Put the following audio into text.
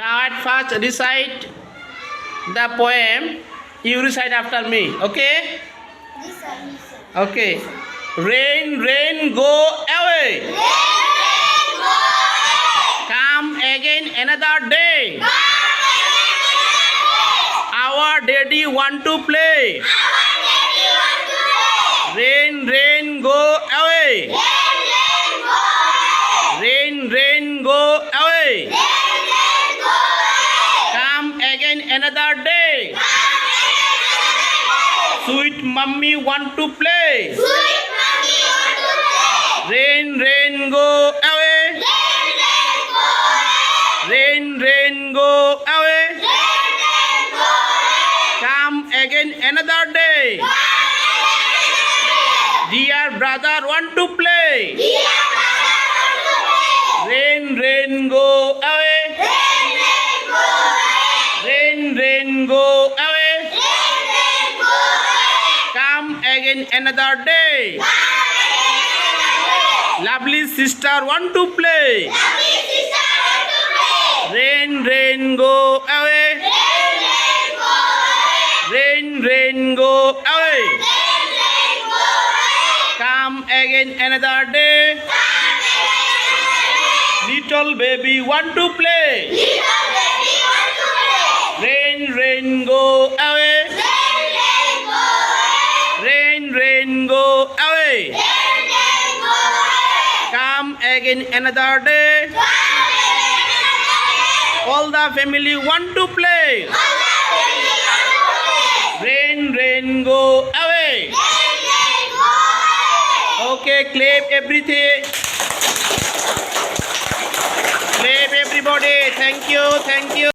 Now at first recite the poem. You recite after me. Okay? Okay. Rain, rain, go away. Come again another day. Our daddy want to play. Rain, rain, go away. Rain, rain, go away. Come again another day. Sweet mummy want to play. Rain, rain, go away. Rain, rain, go away. Come again another day. Dear brother want to play. Rain, rain, go away. Rain, rain, go away. Come again another day. Lovely sister want to play. Rain, rain, go away. Rain, rain, go away. Come again another day. Little baby want to play. Rain, rain, go away. Rain, rain, go away. Come again another day. All the family want to play. Rain, rain, go away. Okay, clap everything. Clap everybody. Thank you, thank you.